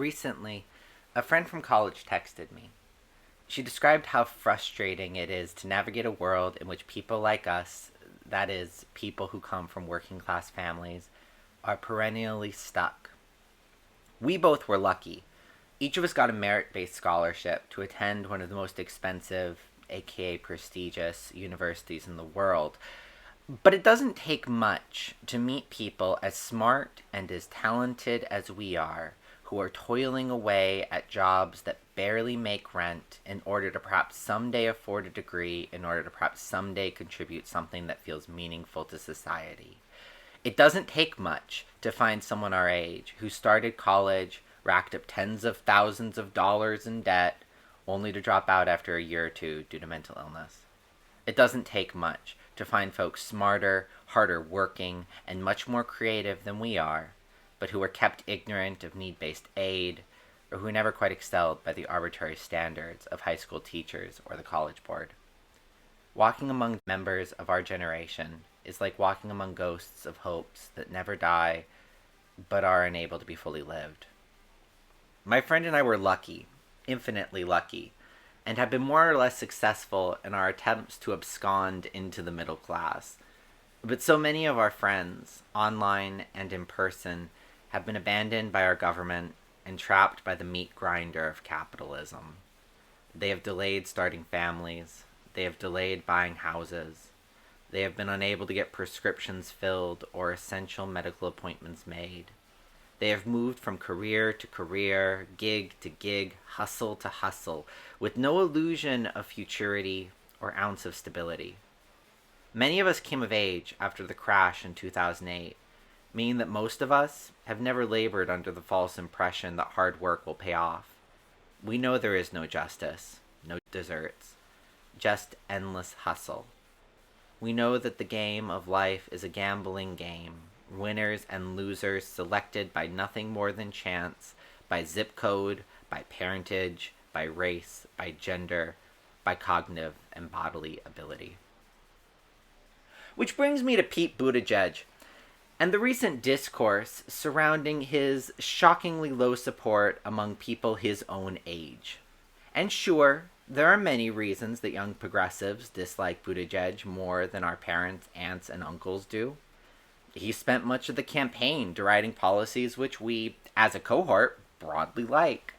Recently, a friend from college texted me. She described how frustrating it is to navigate a world in which people like us, that is, people who come from working class families, are perennially stuck. We both were lucky. Each of us got a merit based scholarship to attend one of the most expensive, aka prestigious, universities in the world. But it doesn't take much to meet people as smart and as talented as we are, who are toiling away at jobs that barely make rent in order to perhaps someday afford a degree, in order to perhaps someday contribute something that feels meaningful to society. It doesn't take much to find someone our age who started college, racked up tens of thousands of dollars in debt, only to drop out after a year or two due to mental illness. It doesn't take much to find folks smarter, harder working, and much more creative than we are, but who are kept ignorant of need-based aid, or who never quite excelled by the arbitrary standards of high school teachers or the college board. Walking among members of our generation is like walking among ghosts of hopes that never die, but are unable to be fully lived. My friend and I were lucky, infinitely lucky, and have been more or less successful in our attempts to abscond into the middle class. But so many of our friends, online and in person, have been abandoned by our government and trapped by the meat grinder of capitalism. They have delayed starting families. They have delayed buying houses. They have been unable to get prescriptions filled or essential medical appointments made. They have moved from career to career, gig to gig, hustle to hustle, with no illusion of futurity or ounce of stability. Many of us came of age after the crash in 2008, meaning that most of us have never labored under the false impression that hard work will pay off. We know there is no justice, no desserts, just endless hustle. We know that the game of life is a gambling game, winners and losers selected by nothing more than chance, by zip code, by parentage, by race, by gender, by cognitive and bodily ability. Which brings me to Pete Buttigieg and the recent discourse surrounding his shockingly low support among people his own age. And sure, there are many reasons that young progressives dislike Buttigieg more than our parents, aunts, and uncles do. He spent much of the campaign deriding policies which we, as a cohort, broadly like.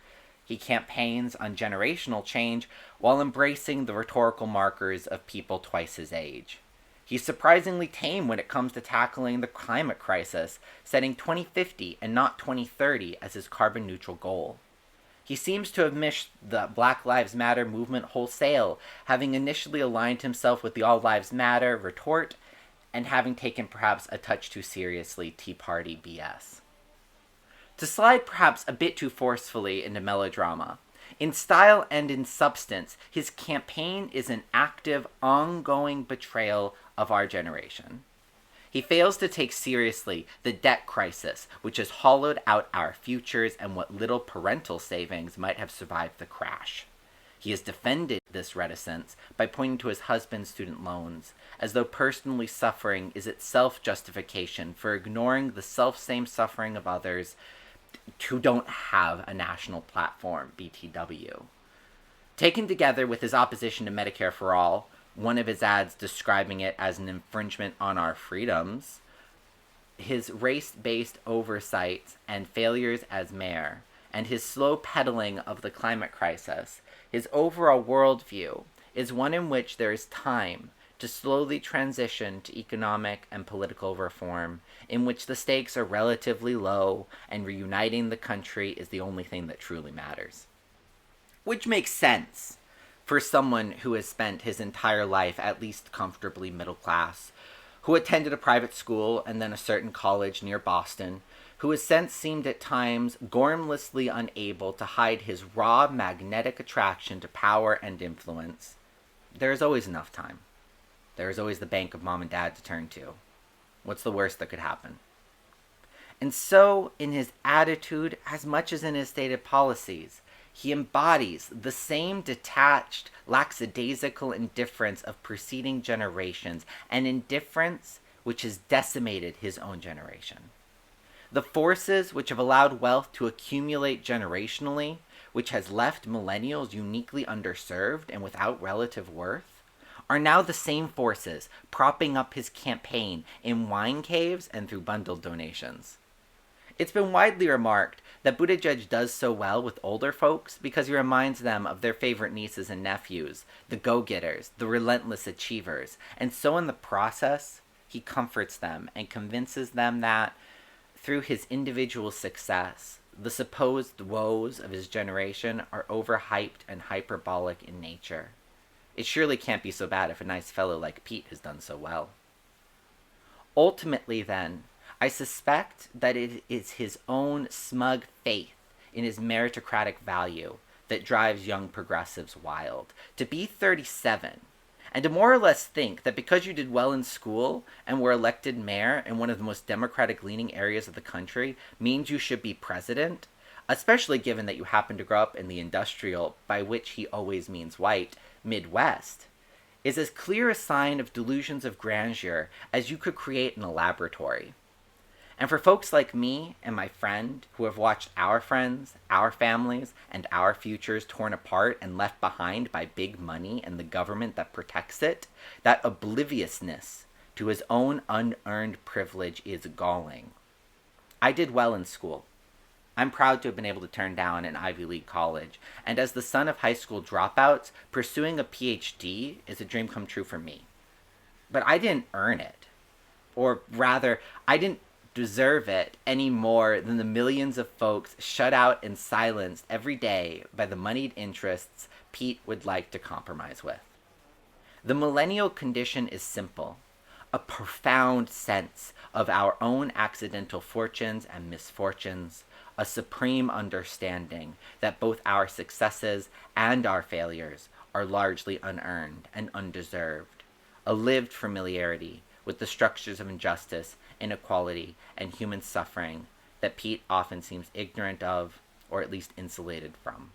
He campaigns on generational change while embracing the rhetorical markers of people twice his age. He's surprisingly tame when it comes to tackling the climate crisis, setting 2050 and not 2030 as his carbon neutral goal. He seems to have missed the Black Lives Matter movement wholesale, having initially aligned himself with the All Lives Matter retort, and having taken perhaps a touch too seriously Tea Party BS. To slide perhaps a bit too forcefully into melodrama, in style and in substance, his campaign is an active, ongoing betrayal of our generation. He fails to take seriously the debt crisis, which has hollowed out our futures and what little parental savings might have survived the crash. He has defended this reticence by pointing to his husband's student loans, as though personally suffering is itself justification for ignoring the self-same suffering of others who don't have a national platform, BTW. Taken together with his opposition to Medicare for All, one of his ads describing it as an infringement on our freedoms, his race-based oversights and failures as mayor, and his slow peddling of the climate crisis, his overall worldview is one in which there is time to slowly transition to economic and political reform, in which the stakes are relatively low and reuniting the country is the only thing that truly matters. Which makes sense for someone who has spent his entire life at least comfortably middle class, who attended a private school and then a certain college near Boston, who has since seemed at times gormlessly unable to hide his raw magnetic attraction to power and influence. There is always enough time. There is always the bank of mom and dad to turn to. What's the worst that could happen? And so, in his attitude, as much as in his stated policies, he embodies the same detached, lackadaisical indifference of preceding generations, an indifference which has decimated his own generation. The forces which have allowed wealth to accumulate generationally, which has left millennials uniquely underserved and without relative worth, are now the same forces propping up his campaign in wine caves and through bundled donations. It's been widely remarked that Buttigieg does so well with older folks because he reminds them of their favorite nieces and nephews, the go-getters, the relentless achievers, and so in the process, he comforts them and convinces them that, through his individual success, the supposed woes of his generation are overhyped and hyperbolic in nature. It surely can't be so bad if a nice fellow like Pete has done so well. Ultimately, then, I suspect that it is his own smug faith in his meritocratic value that drives young progressives wild. To be 37 and to more or less think that because you did well in school and were elected mayor in one of the most democratic-leaning areas of the country means you should be president, especially given that you happen to grow up in the industrial, by which he always means white, Midwest, is as clear a sign of delusions of grandeur as you could create in a laboratory. And for folks like me and my friend who have watched our friends, our families, and our futures torn apart and left behind by big money and the government that protects it, that obliviousness to his own unearned privilege is galling. I did well in school. I'm proud to have been able to turn down an Ivy League college, and as the son of high school dropouts, pursuing a PhD is a dream come true for me. But I didn't earn it. Or rather, I didn't deserve it any more than the millions of folks shut out and silenced every day by the moneyed interests Pete would like to compromise with. The millennial condition is simple, a profound sense of our own accidental fortunes and misfortunes, a supreme understanding that both our successes and our failures are largely unearned and undeserved, a lived familiarity with the structures of injustice, inequality, and human suffering that Pete often seems ignorant of, or at least insulated from.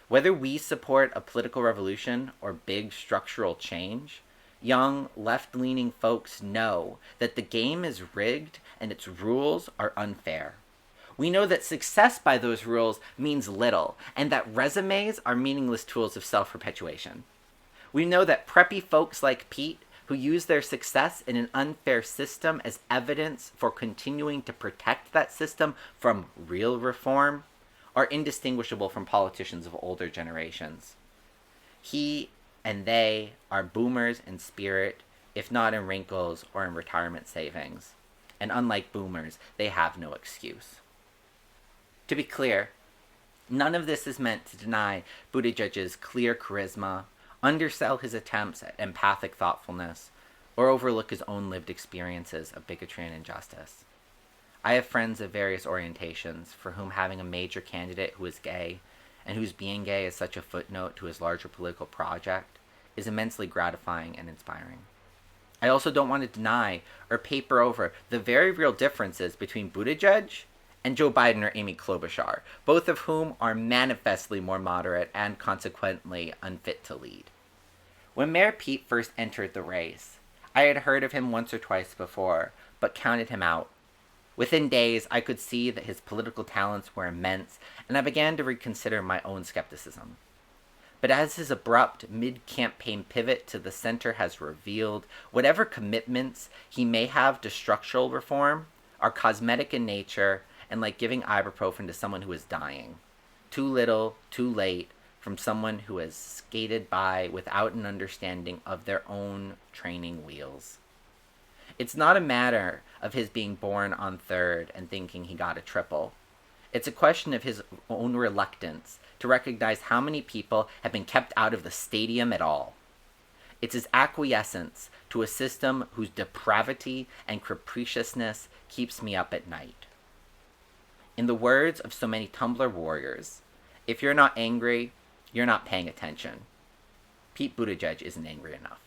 Whether we support a political revolution or big structural change, young, left-leaning folks know that the game is rigged and its rules are unfair. We know that success by those rules means little, and that resumes are meaningless tools of self-perpetuation. We know that preppy folks like Pete, who use their success in an unfair system as evidence for continuing to protect that system from real reform, are indistinguishable from politicians of older generations. He and they are boomers in spirit, if not in wrinkles or in retirement savings. And unlike boomers, they have no excuse. To be clear, none of this is meant to deny Buttigieg's clear charisma, undersell his attempts at empathic thoughtfulness, or overlook his own lived experiences of bigotry and injustice. I have friends of various orientations for whom having a major candidate who is gay, and whose being gay is such a footnote to his larger political project, is immensely gratifying and inspiring. I also don't want to deny or paper over the very real differences between Buttigieg and Joe Biden or Amy Klobuchar, both of whom are manifestly more moderate and consequently unfit to lead. When Mayor Pete first entered the race, I had heard of him once or twice before, but counted him out. Within days, I could see that his political talents were immense, and I began to reconsider my own skepticism. But as his abrupt mid-campaign pivot to the center has revealed, whatever commitments he may have to structural reform are cosmetic in nature and like giving ibuprofen to someone who is dying. Too little, too late, from someone who has skated by without an understanding of their own training wheels. It's not a matter of his being born on third and thinking he got a triple. It's a question of his own reluctance to recognize how many people have been kept out of the stadium at all. It's his acquiescence to a system whose depravity and capriciousness keeps me up at night. In the words of so many Tumblr warriors, if you're not angry, you're not paying attention. Pete Buttigieg isn't angry enough.